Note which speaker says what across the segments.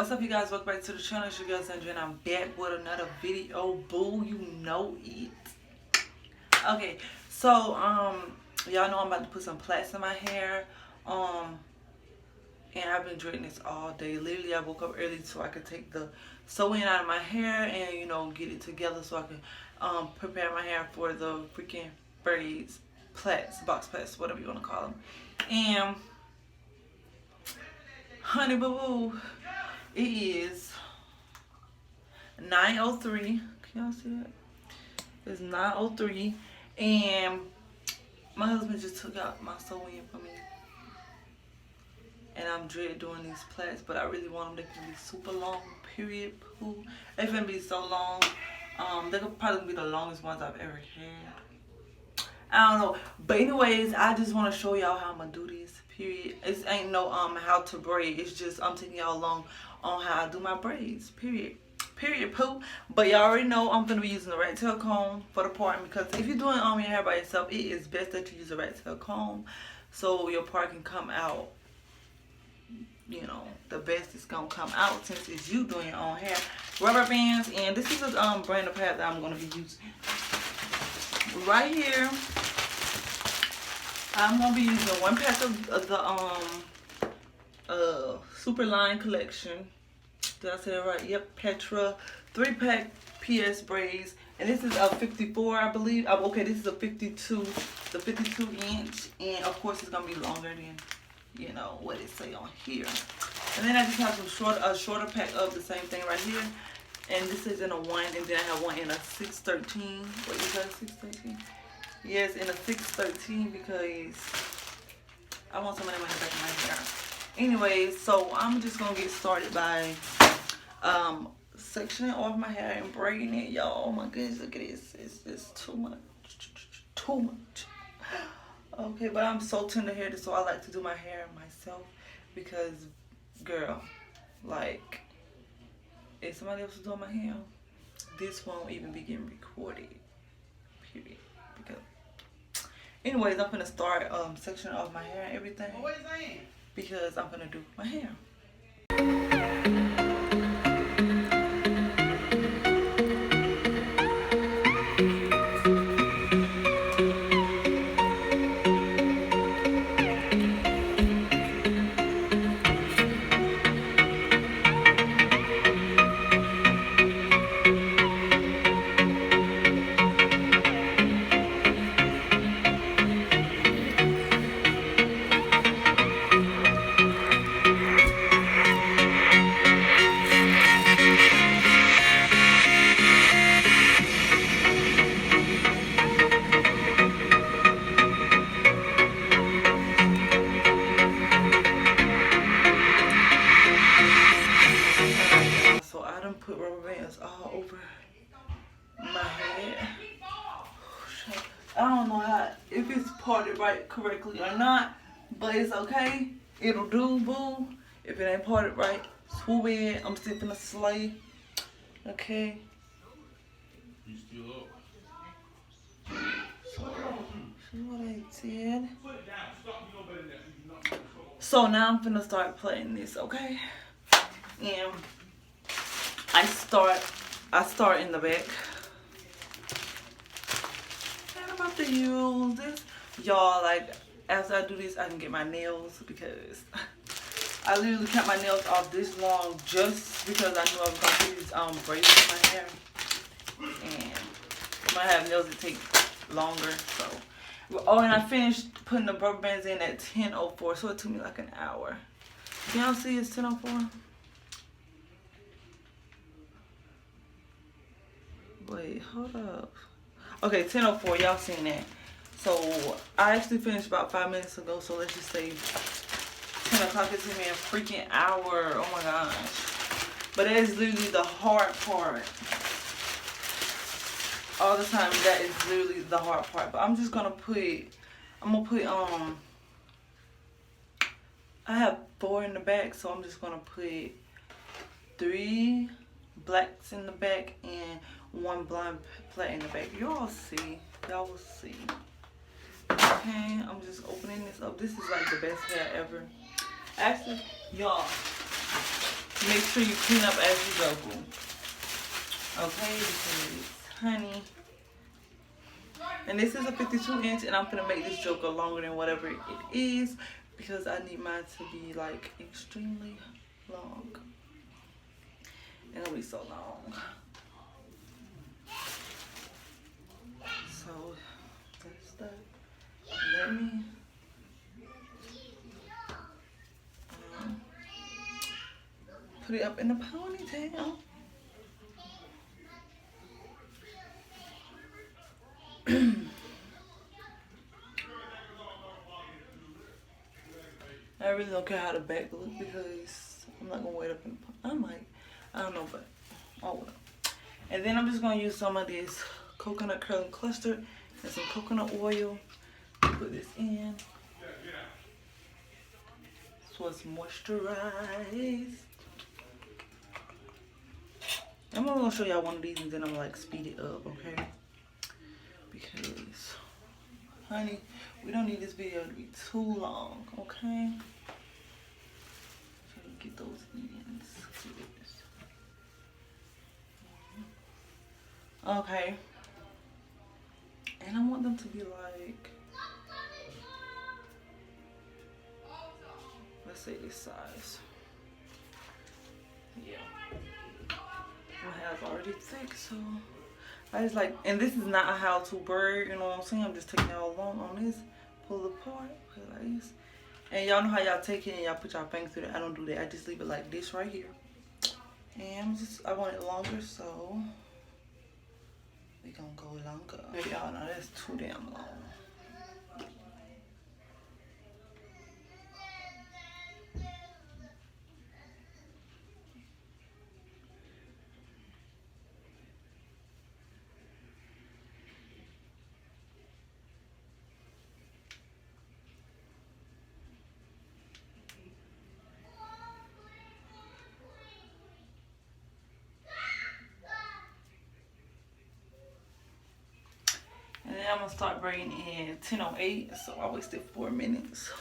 Speaker 1: What's up, you guys? Welcome back to the channel. It's your girl Sandra and I'm back with another video. Boo, you know it. Okay, so y'all know I'm about to put some plaits in my hair. And I've been dreading this all day. Literally, I woke up early so I could take the sew-in out of my hair and, you know, get it together so I can prepare my hair for the freaking braids, plaits, box plaits, whatever you want to call them. And honey boo boo, it is 9:03. Can y'all see that? It's 9:03, and my husband just took out my sew-in for me. And I'm dread doing these plaits, but I really want them. They can be super long, period. Poo. They can be so long. They could probably be the longest ones I've ever had. I don't know. But anyways, I just want to show y'all how I'm going to do this, period. It ain't no how to braid. It's just I'm taking y'all along on how I do my braids, period. Period, poo. But y'all already know I'm going to be using the rat tail comb for the part, because if you're doing your hair by yourself, it is best that you use a rat tail comb so your part can come out, you know, the best it's gonna come out since it's you doing your own hair. Rubber bands, and this is a brand of pad that I'm gonna be using. Right here, I'm gonna be using one pack of the Super Line collection. Did I say that right? Yep, Petra 3-pack PS braids, and this is a 54, I believe. Okay, this is a 52, the 52 inch, and of course it's gonna be longer than, you know, what it say on here. And then I just have some shorter pack of the same thing right here. And this is in a 1, and then I have one in a 613. What is that, 613? Yes, in a 613, because I want some of them in the back of my hair. Anyways, so I'm just gonna get started by sectioning off my hair and braiding it, y'all. Oh my goodness, look at this. It's just too much. Too much. Okay, but I'm so tender-headed, so I like to do my hair myself, because, girl, like, if somebody else is doing my hair, this won't even be getting recorded, period. Because, anyways, I'm gonna start sectioning off my hair and everything, because I'm gonna do my hair. Put rubber bands all over my head. I don't know if it's parted right correctly or not, but it's okay. It'll do, boo. If it ain't parted right, swoop it. I'm still finna slay. Okay.
Speaker 2: You still up?
Speaker 1: So, see what I did. So now I'm finna start playing this, okay? And I start in the back. And I'm about to use this. Y'all, like, after I do this, I can get my nails, because I literally kept my nails off this long just because I knew I was going to put these braids in my hair. And I might have nails that take longer, so. Oh, and I finished putting the rubber bands in at 10:04, so it took me like an hour. Can y'all see it's 10:04? Wait, hold up. Okay, 10:04, y'all seen that. So I actually finished about 5 minutes ago, so let's just say 10 o'clock. It took me a freaking hour. Oh my gosh. But that is literally the hard part. All the time, that is literally the hard part. But I'm just gonna put, I have 4 in the back, so I'm just gonna put 3 blacks in the back and 1 blonde plait in the back. Y'all see. Y'all will see. Okay, I'm just opening this up. This is like the best hair ever. Actually, y'all, make sure you clean up as you go, boo. Okay, because, honey, and this is a 52-inch, and I'm gonna make this joker longer than whatever it is because I need mine to be like extremely long. It'll be so long. So that's that. Let me put it up in the ponytail. I really don't care how the back look because I'm not gonna wait up in the I don't know, but oh well. And then I'm just gonna use some of this coconut curling cluster and some coconut oil. Put this in so it's moisturized. I'm gonna show y'all one of these and then I'm gonna like speed it up, okay? Because, honey, we don't need this video to be too long, okay? So get those ends. Okay. And I want them to be like, let's say this size. Yeah. My hair's already thick, so I just like, and this is not a how-to braid, you know what I'm saying? I'm just taking y'all along on this. Pull apart, put it like this. And y'all know how y'all take it and y'all put y'all fingers through it. I don't do that. I just leave it like this right here. And I want it longer, so we gonna go longer. Y'all know that's too damn long. And then I'm gonna start braiding in 10:08, so I wasted 4 minutes.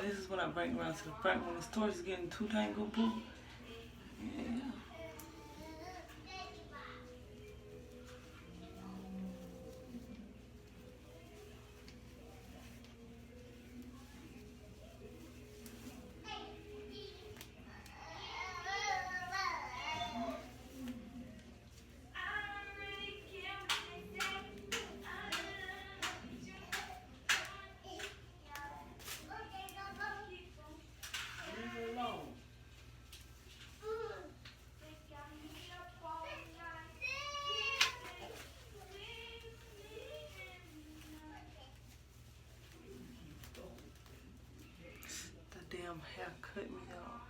Speaker 1: This is when I bring around to the front when the storage is getting too tangled, boo. Yeah. The damn hair cut me off.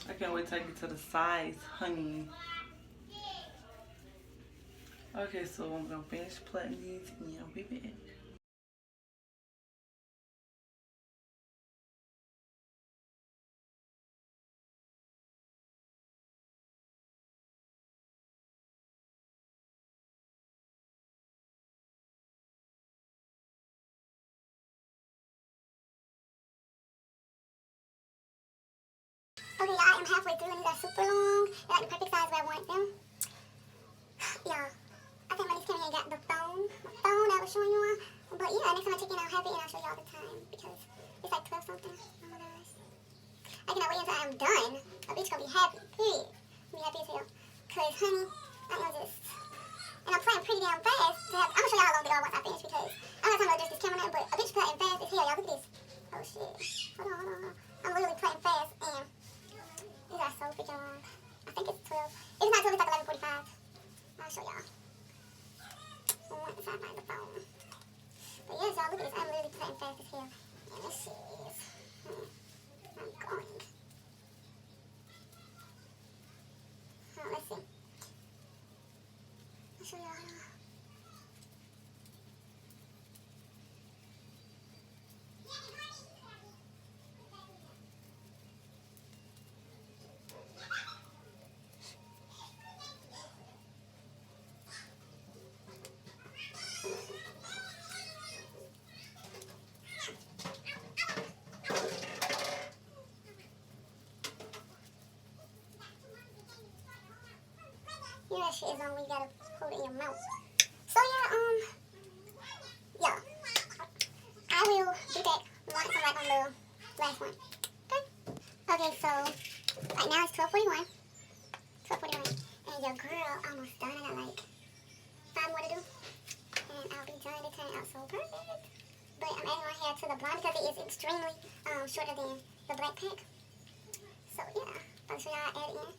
Speaker 1: I can't wait to take it to the sides, honey. Okay, so I'm gonna finish plaiting these and I'll be back.
Speaker 3: Okay, y'all, I am halfway through and these are super long. They're like the perfect size where I want them. Yeah, I think my niece came here and got the phone I was showing you all. But yeah, next time I check in, I'll have it and I'll show y'all the time because it's like 12 something. Oh my gosh. I cannot wait until I'm done. A bitch gonna be happy, period. Be happy as hell. Cause honey, I am just, and I'm playing pretty damn fast. I'm gonna show y'all how long they are once I finish because I'm not trying to adjust this camera now, but a bitch playing fast as hell. Y'all look at this. Oh shit. Hold on. I'm literally playing fast and these are so freaking long. I think it's 12. If it's not 12, it's like 11:45. I'll show y'all. Once I find the phone. But yes, y'all, look at this. I'm literally playing fast as hell. And this shit is, I'm going. Let's see. I'll show y'all. Yeah, that shit is on when you gotta hold it in your mouth. So yeah, I will do that once I'm like on the last one. Okay, so right now it's 12:41. 12:41. And your girl almost done. I got like 5 more to do. And I'll be done. It turned out so perfect. But I'm adding my hair to the blonde because it is extremely shorter than the black pack. So yeah, I'll show y'all add it in.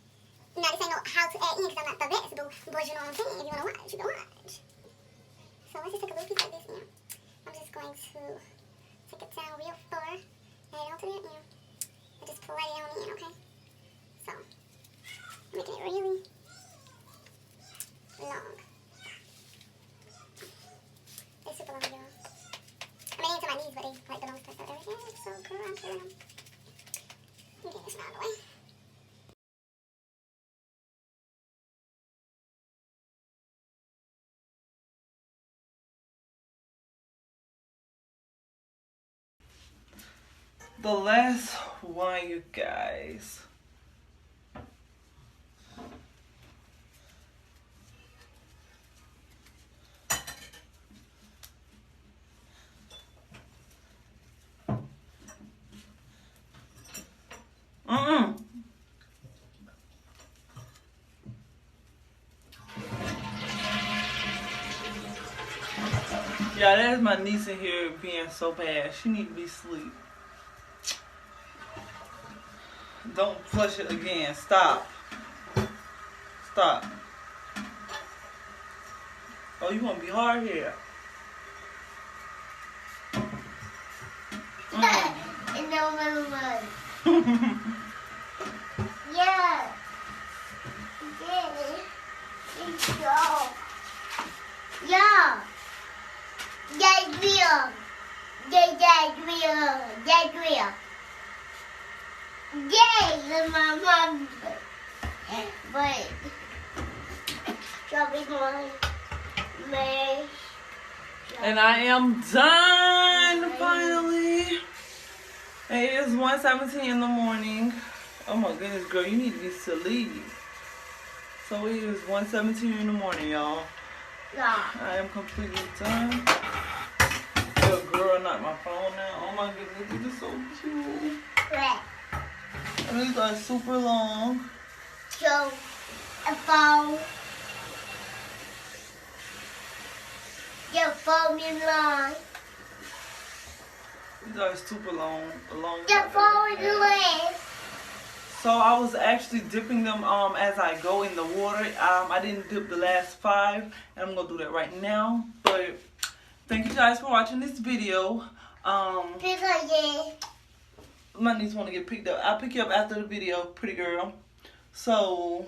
Speaker 3: Now this ain't no how to add in because I'm not the best, but you know what I'm saying. If you want to watch, you can watch. So let's just take a little piece like this in. I'm just going to take it down real far, add it onto there, and just pull right on in, okay? So, I'm making it really long. They're super long, y'all. I mean, into my knees, but they like the longest part of everything. So, girl, I'm killing them. I'm getting this one out of the way.
Speaker 1: The last one, you guys. Yeah, that's my niece in here being so bad. She need to be asleep. Don't flush it again. Stop. Stop. Oh, you want to be hard here.
Speaker 3: Yeah. Yeah. That's real. That's real. Yay, my mom. But shopping my
Speaker 1: And I am done finally. It is 1:17 in the morning. Oh my goodness, girl, you need to be asleep. So it is 1:17 in the morning, y'all.
Speaker 3: Yeah.
Speaker 1: I am completely done. Little girl knocked my phone out. Oh my goodness, this is so cute.
Speaker 3: Right.
Speaker 1: And these are super long.
Speaker 3: So a phone. Your phone is long.
Speaker 1: These are super long.
Speaker 3: The phone is long.
Speaker 1: So I was actually dipping them as I go in the water. I didn't dip the last 5, and I'm gonna do that right now. But thank you guys for watching this video. My niece want to get picked up. I'll pick you up after the video, pretty girl. So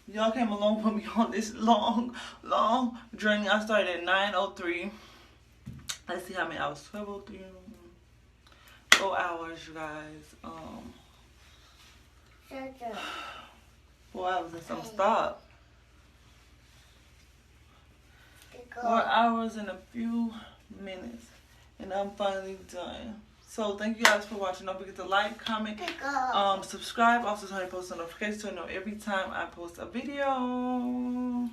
Speaker 1: y'all came along with me on this long journey. I started at 9:03. Let's see how many hours. 12:03. 4 hours, you guys. 4 hours and some stop. 4 hours and a few minutes, and I'm finally done. So thank you guys for watching. Don't forget to like, comment, subscribe. Also turn on post notifications to know every time I post a video.